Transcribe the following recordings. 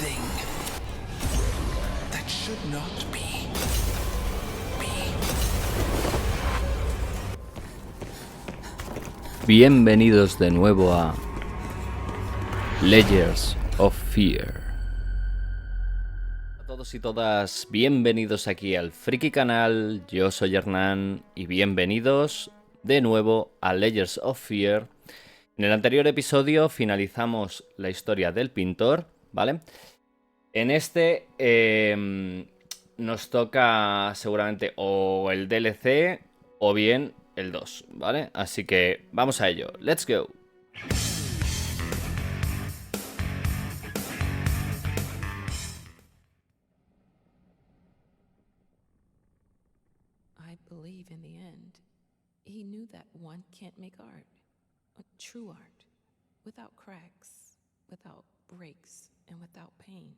thing that should not be. Bienvenidos de nuevo a Layers of Fear. A todos y todas, bienvenidos aquí al Friki-canal. Yo soy Hernán y bienvenidos de nuevo a Layers of Fear. En el anterior episodio finalizamos la historia del Pintor, ¿vale? En este nos toca seguramente o el DLC o bien el 2, ¿vale? Así que vamos a ello. ¡Let's go! I believe in the end, he knew that one can't make art, a true art, without cracks, without breaks, and without pain.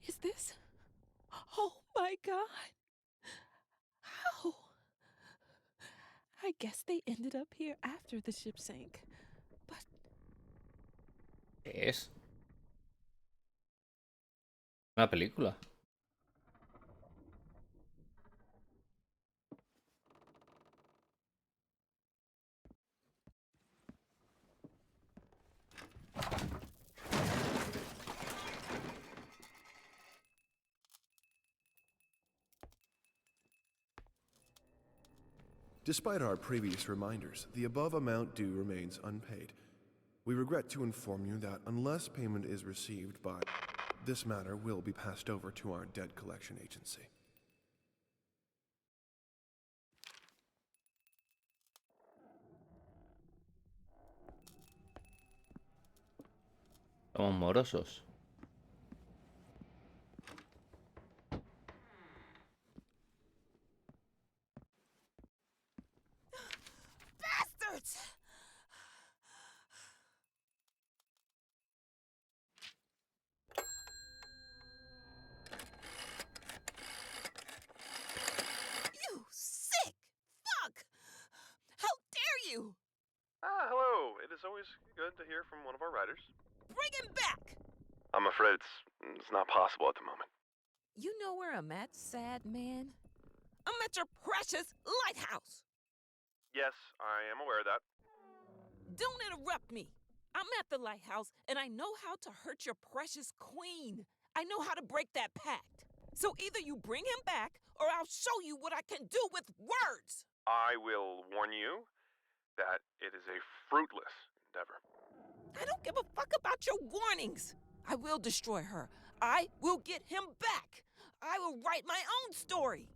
Is this? Oh my God! How? I guess they ended up here after the ship sank. But ¿Qué es? Una película. Despite our previous reminders, the above amount due remains unpaid. We regret to inform you that unless payment is received by, this matter will be passed over to our debt collection agency. Somos morosos. bastards! You sick fuck! How dare you! Hello. It is always good to hear from one of our writers. Bring him back! I'm afraid it's not possible at the moment. You know where I'm at, sad man? I'm at your precious lighthouse! Yes, I am aware of that. Don't interrupt me! I'm at the lighthouse, and I know how to hurt your precious queen. I know how to break that pact. So either you bring him back, or I'll show you what I can do with words! I will warn you that it is a fruitless endeavor. I don't give a fuck about your warnings! I will destroy her. I will get him back. I will write my own story.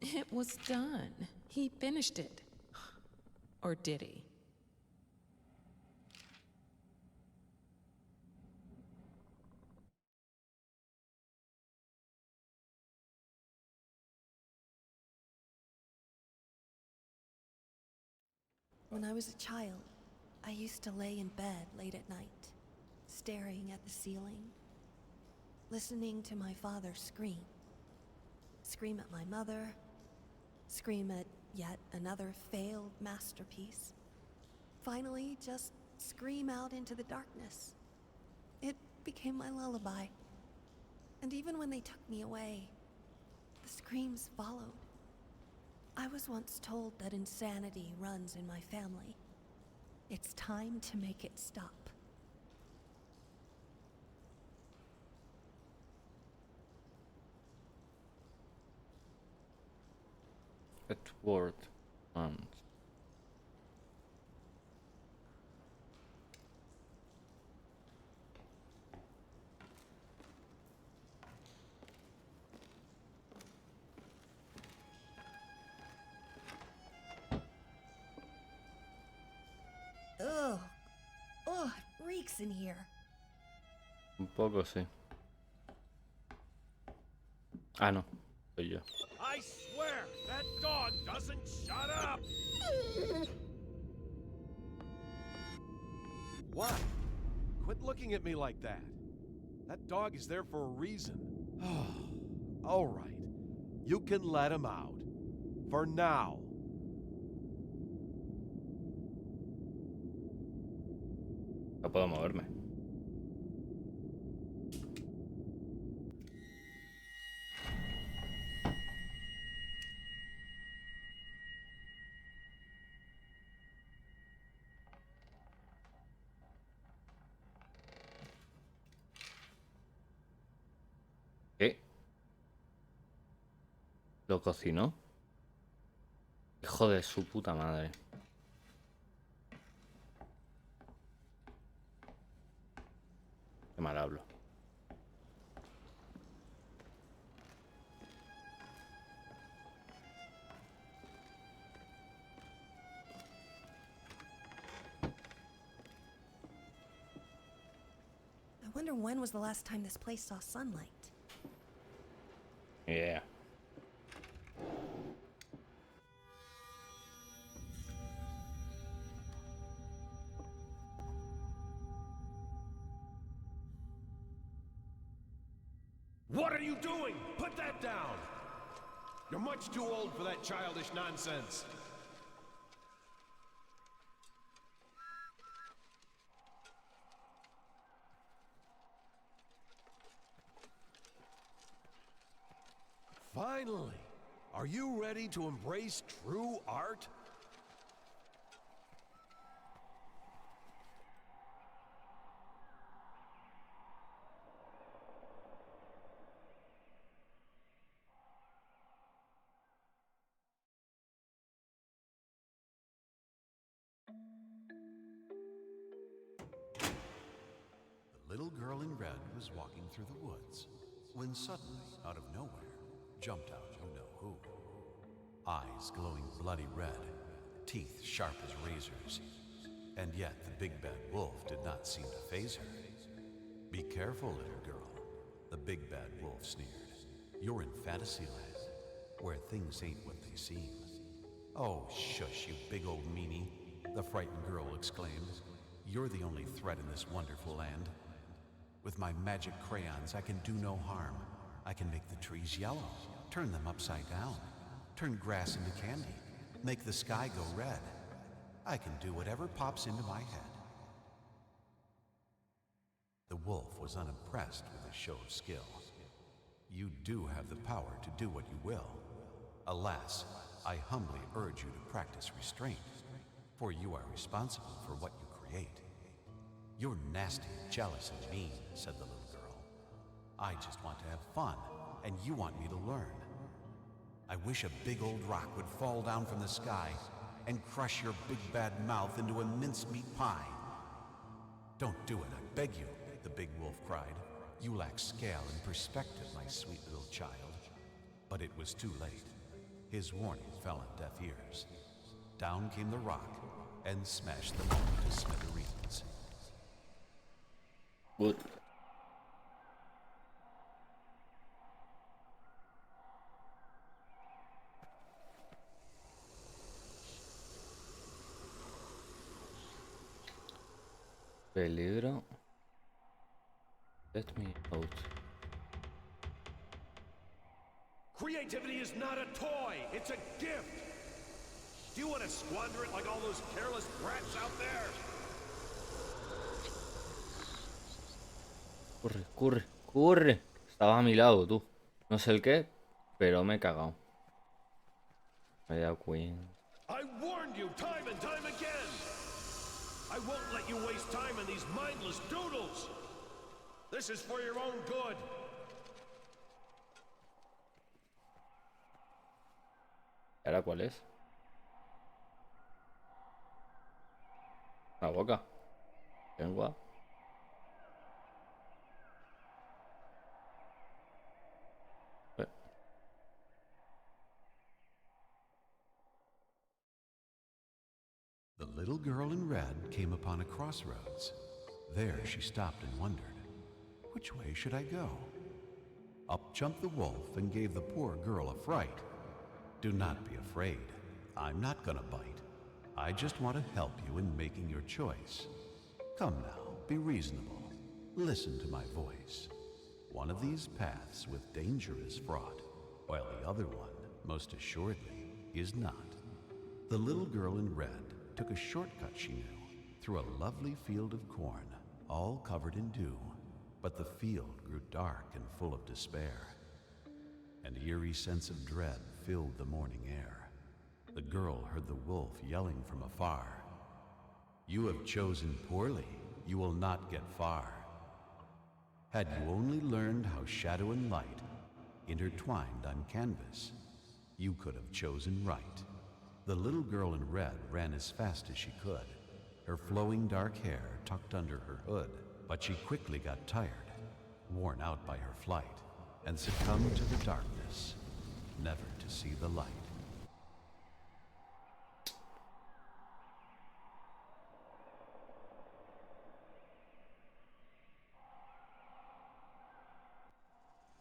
It was done. He finished it. Or did he? When I was a child, I used to lay in bed late at night, staring at the ceiling, listening to my father scream. Scream at my mother, scream at yet another failed masterpiece. Finally, just scream out into the darkness. It became my lullaby. And even when they took me away, the screams followed. I was once told that insanity runs in my family. It's time to make it stop. Edward and freaks in here. Un poco sí. Ah, no. Soy yo. I swear, that dog doesn't shut up! What? Quit looking at me like that. That dog is there for a reason. All right. You can let him out. For now. No puedo moverme. ¿Qué? ¿Lo cocinó? Hijo de su puta madre. Qué mal hablo. I wonder when was the last time this place saw sunlight. Yeah. What are you doing? Put that down! You're much too old for that childish nonsense. Finally! Are you ready to embrace true art? The little girl in red was walking through the woods when suddenly, out of nowhere, jumped out you know who. Eyes glowing bloody red, teeth sharp as razors. And yet the big bad wolf did not seem to faze her. "Be careful, little girl," the big bad wolf sneered. "You're in Fantasyland, where things ain't what they seem." "Oh, shush, you big old meanie," the frightened girl exclaimed. "You're the only threat in this wonderful land. With my magic crayons, I can do no harm. I can make the trees yellow, turn them upside down, turn grass into candy, make the sky go red. I can do whatever pops into my head." The wolf was unimpressed with his show of skill. "You do have the power to do what you will. Alas, I humbly urge you to practice restraint, for you are responsible for what you create." "You're nasty, jealous, and mean," said the little girl. "I just want to have fun, and you want me to learn. I wish a big old rock would fall down from the sky and crush your big bad mouth into a mincemeat pie." "Don't do it, I beg you," the big wolf cried. "You lack scale and perspective, my sweet little child." But it was too late. His warning fell on deaf ears. Down came the rock and smashed them all to smithereens. Good. Peligro. Let me out. Creativity is not a toy, it's a gift! Do you want to squander it like all those careless brats out there? Corre, corre, corre. Estaba a mi lado, tú. No sé el qué, pero me he cagado. Me he dado cuenta. I warned you time and time again! I won't let you waste time on these mindless doodles! This is for your own good! ¿Y ahora cuál es? La boca. Lengua. The little girl in red came upon a crossroads. There she stopped and wondered, which way should I go? Up jumped the wolf and gave the poor girl a fright. Do not be afraid. I'm not gonna bite. I just want to help you in making your choice. Come now, be reasonable. Listen to my voice. One of these paths with danger is fraught, while the other one, most assuredly, is not. The little girl in red took a shortcut she knew through a lovely field of corn, all covered in dew. But the field grew dark and full of despair. An eerie sense of dread filled the morning air. The girl heard the wolf yelling from afar. You have chosen poorly. You will not get far. Had you only learned how shadow and light intertwined on canvas, you could have chosen right. The little girl in red ran as fast as she could, her flowing dark hair tucked under her hood. But she quickly got tired, worn out by her flight, and succumbed to the darkness, never to see the light.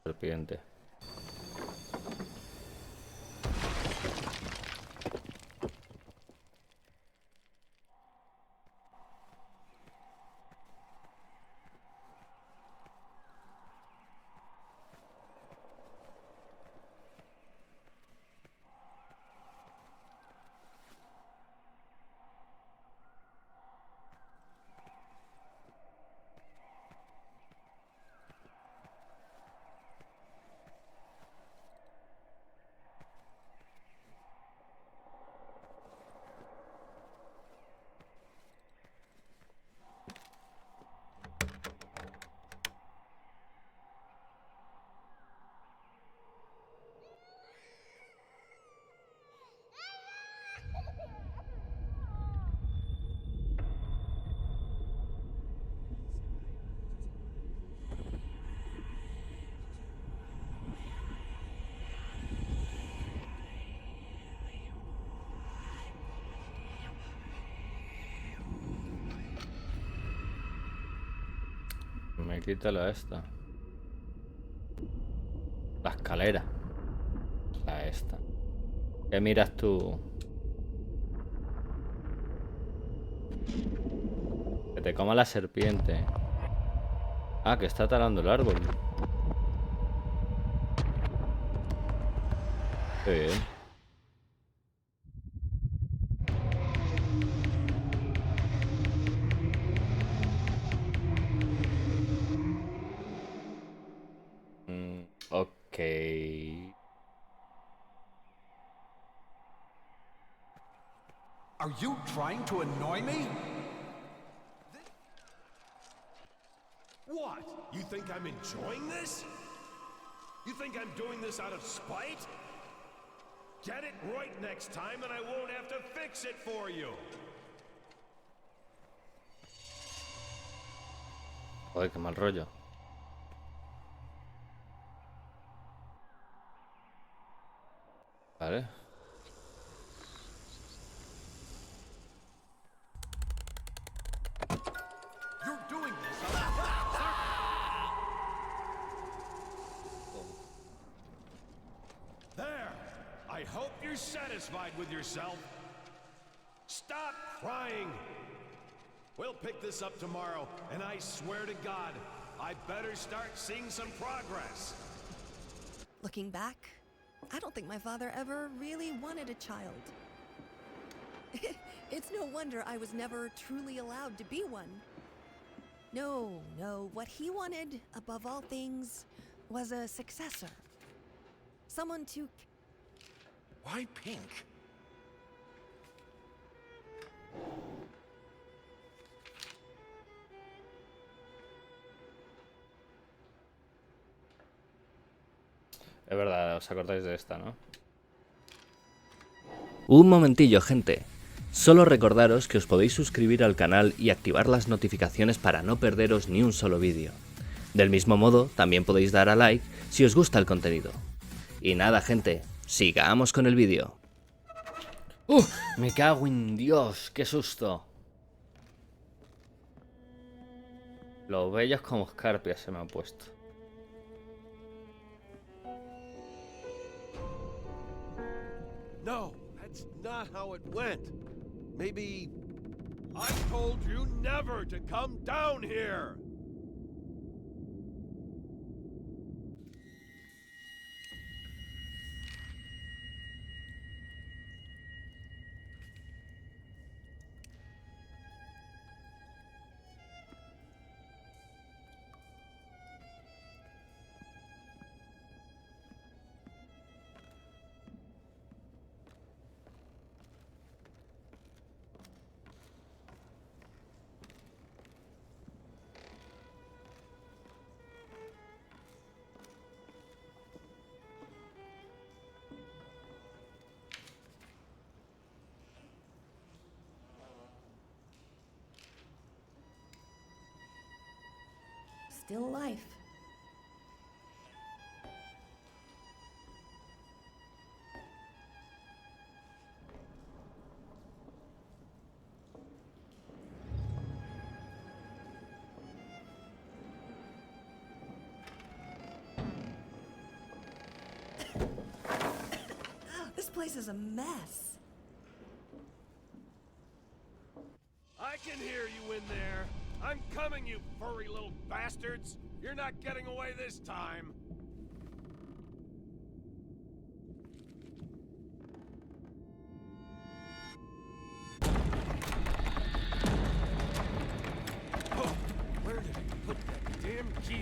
Serpiente. Me quita la esta. La escalera. La esta. ¿Qué miras tú? Que te coma la serpiente. Ah, que está talando el árbol. Qué bien. Ok. Are you trying to annoy me? What? You think I'm enjoying this? You think I'm doing this out of spite? Get it right next time and I won't have to fix it for you. Joder, qué mal rollo. Vale. You're doing this. There. I hope you're satisfied with yourself. Stop crying. We'll pick this up tomorrow, and I swear to God, I better start seeing some progress. Looking back, I don't think my father ever really wanted a child. It's no wonder I was never truly allowed to be one. No, what he wanted, above all things, was a successor. Someone to... Why pink? Es verdad, os acordáis de esta, ¿no? Un momentillo, gente. Solo recordaros que os podéis suscribir al canal y activar las notificaciones para no perderos ni un solo vídeo. Del mismo modo, también podéis dar a like si os gusta el contenido. Y nada, gente, sigamos con el vídeo. Me cago en Dios, qué susto. Los bellos como escarpias se me han puesto. No, that's not how it went. Maybe I told you never to come down here. Still life. This place is a mess. I can hear you in there. I'm coming, you furry little bastards. You're not getting away this time. Oh, where did he put that damn key?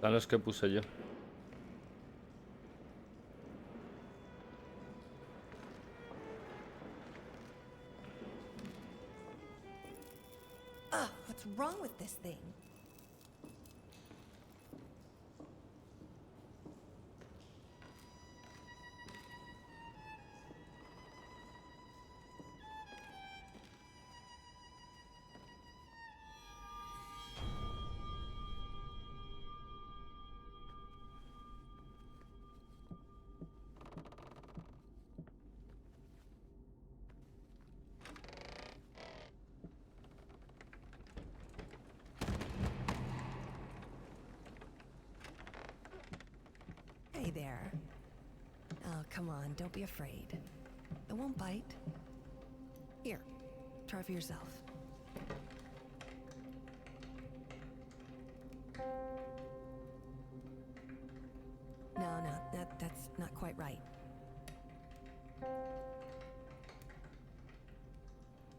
Están los que puse yo. Ugh, what's wrong with this thing? Hey there. Oh, come on, don't be afraid. It won't bite. Here, try for yourself. No, that's not quite right.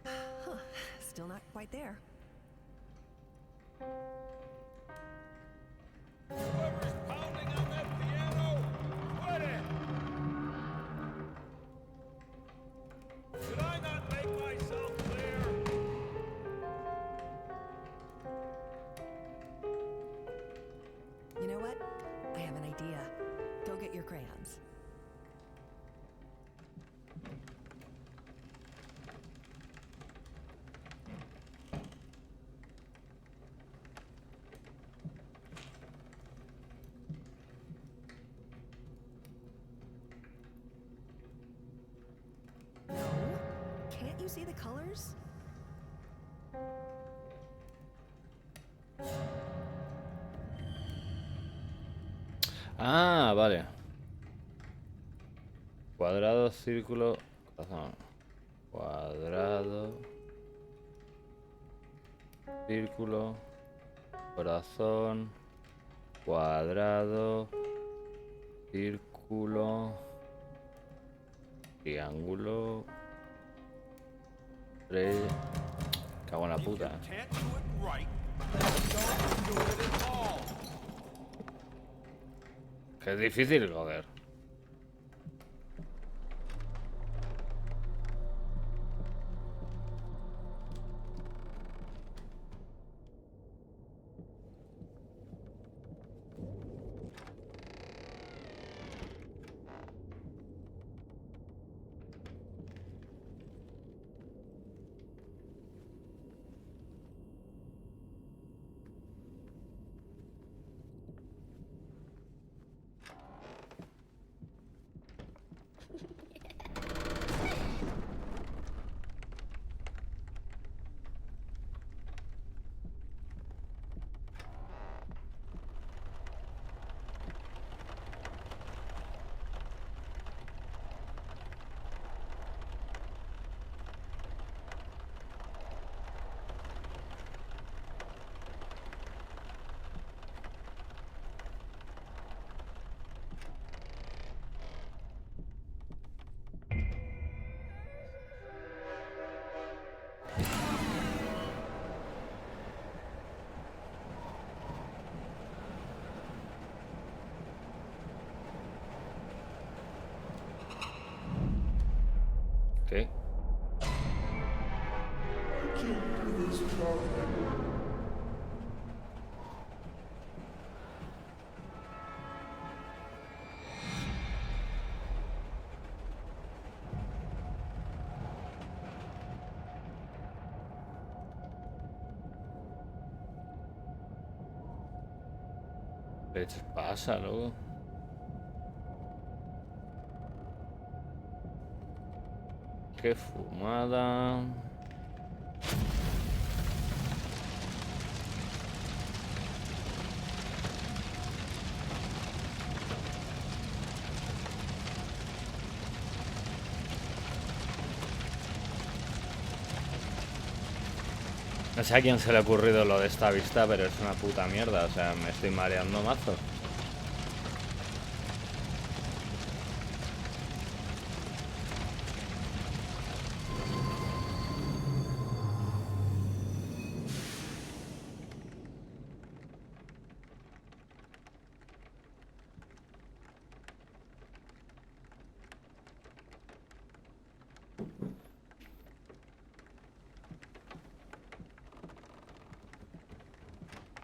Huh, still not quite there. Whoever's pounding on that piano, quit it! Did I not make myself clear? You know what? I have an idea. Go get your crayons. No? Can't you see the colors? Ah, vale. Cuadrado, círculo, corazón. Cuadrado, círculo, corazón, cuadrado, círculo, triángulo, tres. Cago en la puta. Can't do it right. Don't do it at all. Que es difícil, joder. ¿Qué? ¿Qué pasa, loco? Qué fumada. No sé a quién se le ha ocurrido lo de esta vista, pero es una puta mierda. O sea, me estoy mareando mazo.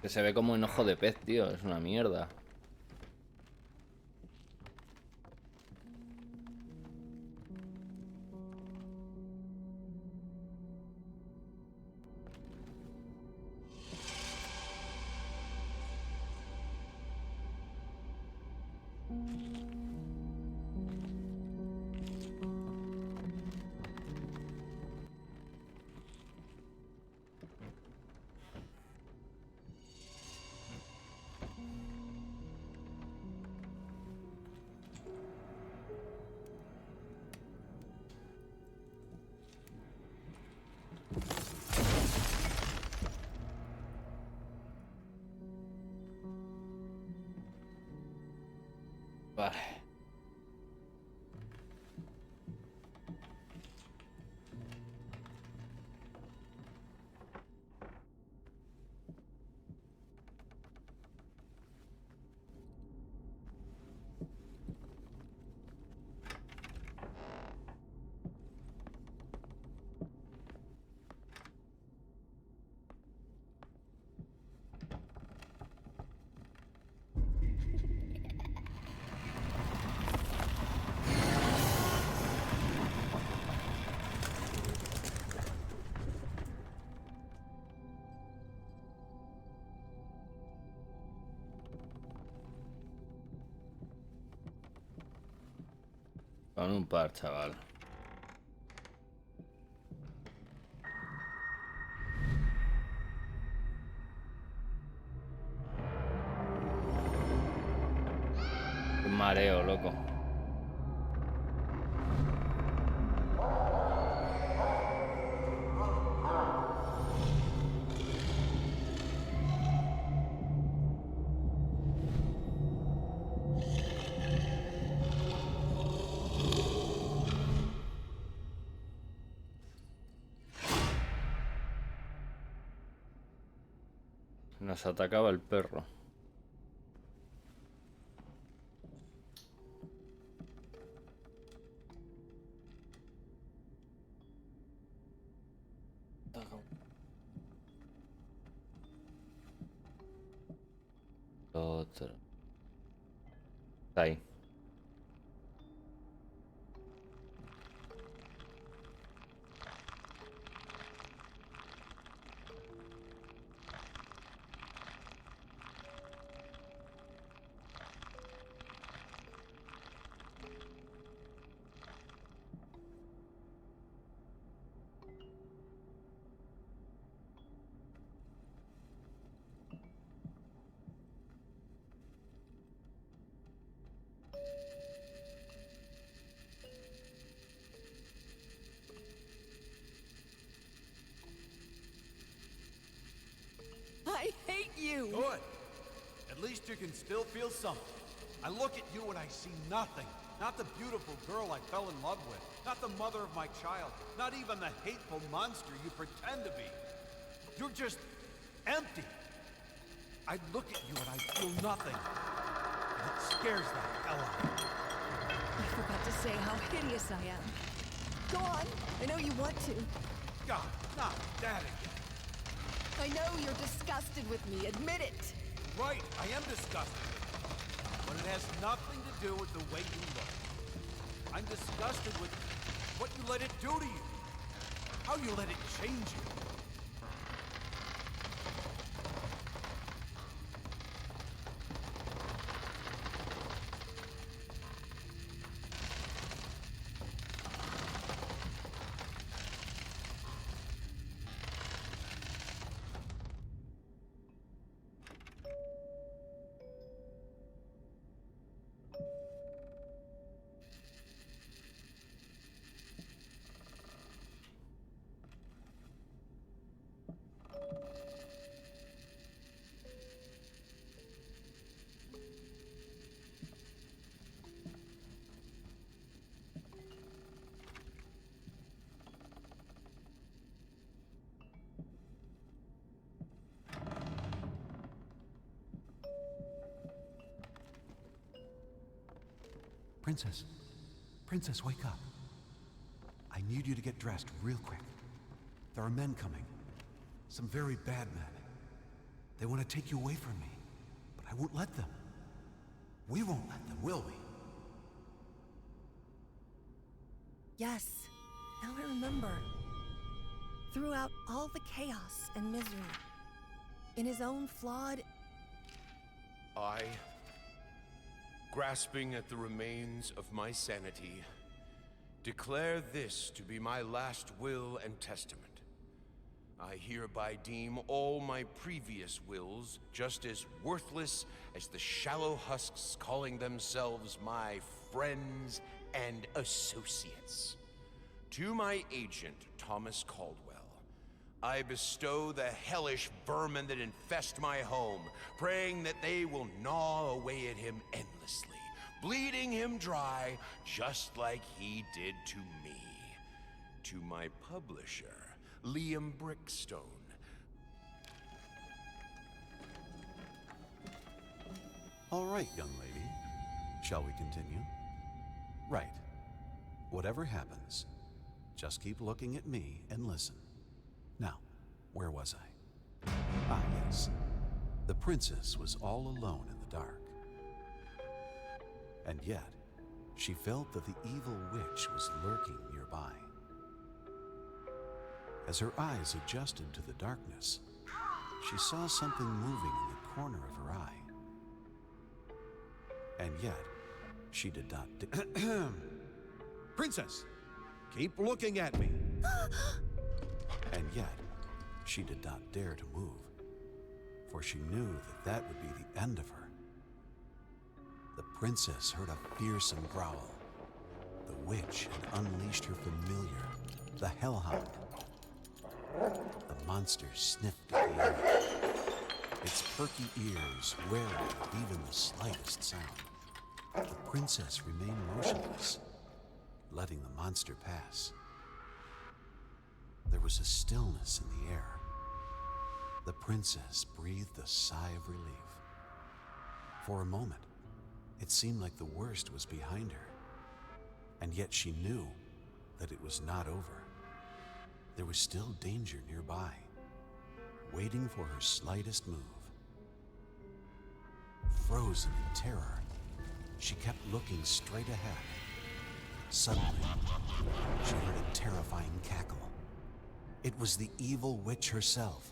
Que se ve como un ojo de pez, tío. Es una mierda. Vale. Con un par, chaval. Qué mareo, loco. Nos atacaba el perro. Otro. Está ahí. I hate you! Good. At least you can still feel something. I look at you and I see nothing. Not the beautiful girl I fell in love with. Not the mother of my child. Not even the hateful monster you pretend to be. You're just empty. I look at you and I feel nothing. And it scares the hell out of me. I forgot to say how hideous I am. Go on. I know you want to. God, not that again. I know you're disgusted with me. Admit it. Right, I am disgusted. But it has nothing to do with the way you look. I'm disgusted with what you let it do to you. How you let it change you. Princess. Princess, wake up. I need you to get dressed real quick. There are men coming. Some very bad men. They want to take you away from me, but I won't let them. We won't let them, will we? Yes. Now I remember. Throughout all the chaos and misery, in his own flawed... I, grasping at the remains of my sanity, declare this to be my last will and testament. I hereby deem all my previous wills just as worthless as the shallow husks calling themselves my friends and associates. To my agent, Thomas Caldwell, I bestow the hellish vermin that infest my home, praying that they will gnaw away at him endlessly, bleeding him dry just like he did to me. To my publisher, Liam Brickstone. All right, young lady. Shall we continue? Right. Whatever happens, just keep looking at me and listen. Now, where was I? Ah, yes. The princess was all alone in the dark. And yet, she felt that the evil witch was lurking nearby. As her eyes adjusted to the darkness, she saw something moving in the corner of her eye. And yet, she did not... Princess, keep looking at me. And yet, she did not dare to move, for she knew that that would be the end of her. The princess heard a fearsome growl. The witch had unleashed her familiar, the hellhound. The monster sniffed at the air, its perky ears wary of even the slightest sound. The princess remained motionless, letting the monster pass. There was a stillness in the air. The princess breathed a sigh of relief. For a moment, it seemed like the worst was behind her, and yet she knew that it was not over. There was still danger nearby, waiting for her slightest move. Frozen in terror, she kept looking straight ahead. Suddenly, she heard a terrifying cackle. It was the evil witch herself.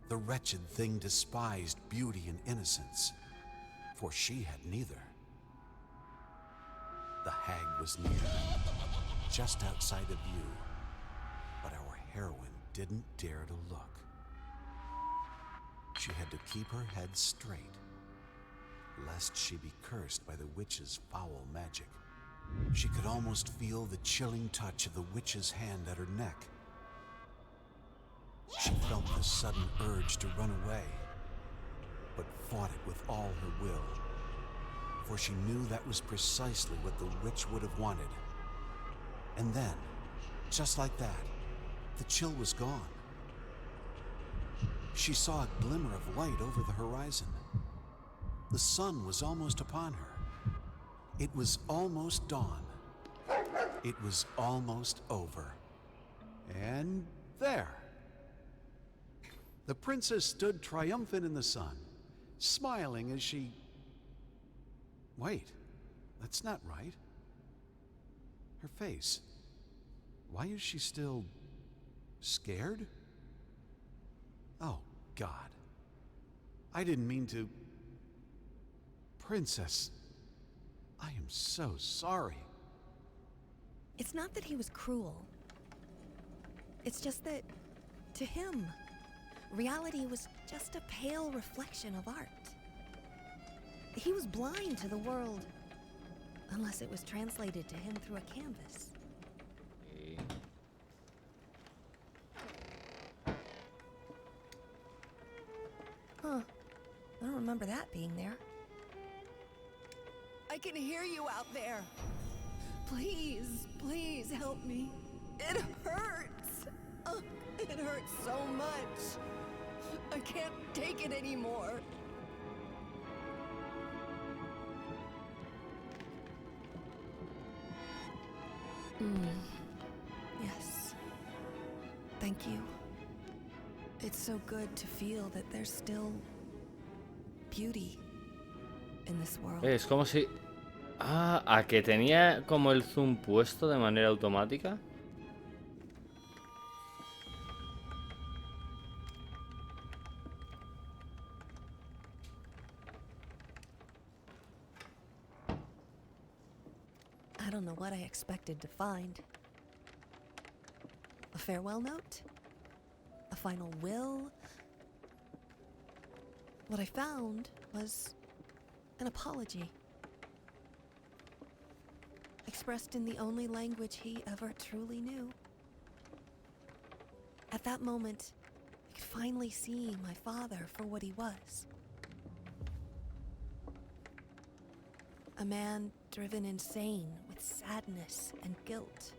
The wretched thing despised beauty and innocence, for she had neither. The hag was near, just outside of view, but our heroine didn't dare to look. She had to keep her head straight, lest she be cursed by the witch's foul magic. She could almost feel the chilling touch of the witch's hand at her neck. She felt the sudden urge to run away, but fought it with all her will, for she knew that was precisely what the witch would have wanted. And then, just like that, the chill was gone. She saw a glimmer of light over the horizon. The sun was almost upon her. It was almost dawn. It was almost over. And there. The princess stood triumphant in the sun, smiling as she... Wait, that's not right. Her face. Why is she still... scared? Oh, God. I didn't mean to... Princess, I am so sorry. It's not that he was cruel. It's just that, to him, reality was just a pale reflection of art. He was blind to the world, unless it was translated to him through a canvas. Huh. I don't remember that being there. I can hear you out there. Please, please help me. It hurts. Oh, it hurts so much. I can't take it anymore. Yes. Thank you. It's so good to feel that there's still beauty in this world. Es como si... Ah, a que tenía como el zoom puesto de manera automática. I don't know what I expected to find. A farewell note? A final will? What I found was an apology. Expressed in the only language he ever truly knew. At that moment, I could finally see my father for what he was. A man driven insane with sadness and guilt.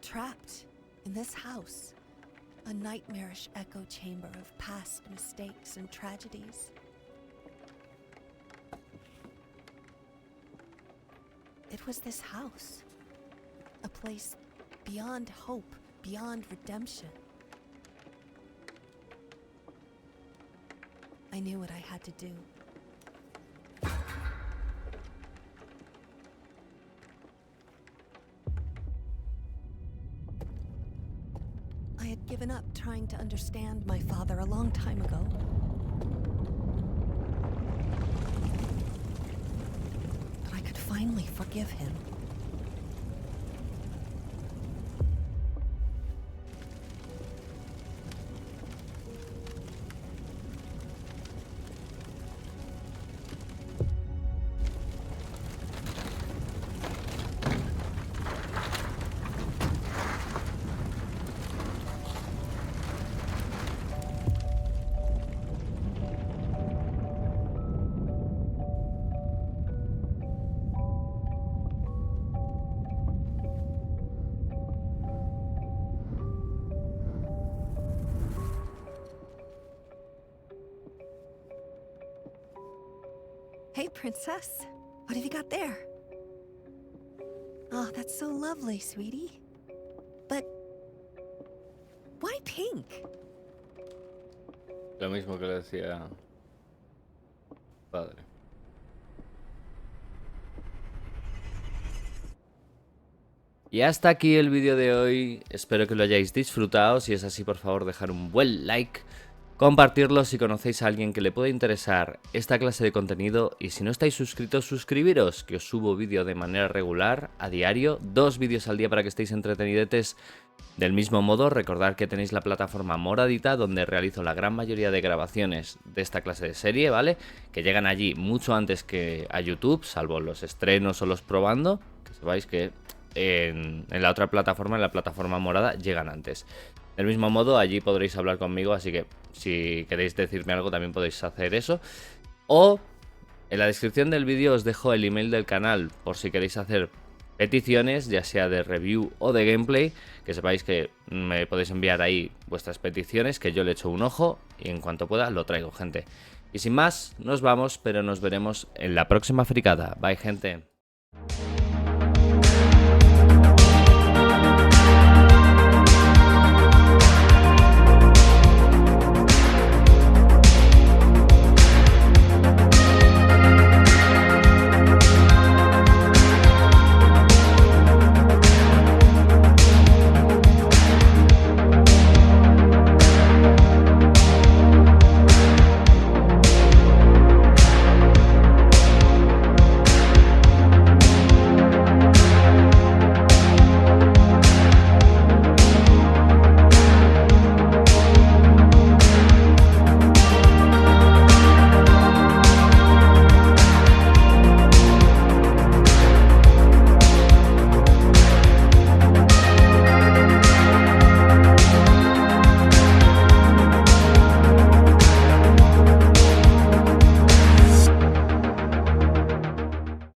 Trapped in this house, a nightmarish echo chamber of past mistakes and tragedies. It was this house, a place beyond hope, beyond redemption. I knew what I had to do. I had given up trying to understand my father a long time ago. But I could finally forgive him. Hey, princess. What have you got there? Oh, that's so lovely, sweetie. But why pink? Lo mismo que le decía padre. Y hasta aquí el vídeo de hoy. Espero que lo hayáis disfrutado. Si es así, por favor, dejar un buen like. Compartirlo si conocéis a alguien que le pueda interesar esta clase de contenido, y si no estáis suscritos, suscribiros, que os subo vídeo de manera regular, a diario, 2 vídeos al día para que estéis entretenidetes del mismo modo. Recordad que tenéis la plataforma moradita, donde realizo la gran mayoría de grabaciones de esta clase de serie, ¿vale? Que llegan allí mucho antes que a YouTube, salvo los estrenos o los probando, que sepáis que en la otra plataforma, en la plataforma morada, llegan antes. Del mismo modo, allí podréis hablar conmigo, así que si queréis decirme algo también podéis hacer eso. O en la descripción del vídeo os dejo el email del canal por si queréis hacer peticiones, ya sea de review o de gameplay, que sepáis que me podéis enviar ahí vuestras peticiones, que yo le echo un ojo y en cuanto pueda lo traigo, gente. Y sin más, nos vamos, pero nos veremos en la próxima fricada. Bye, gente.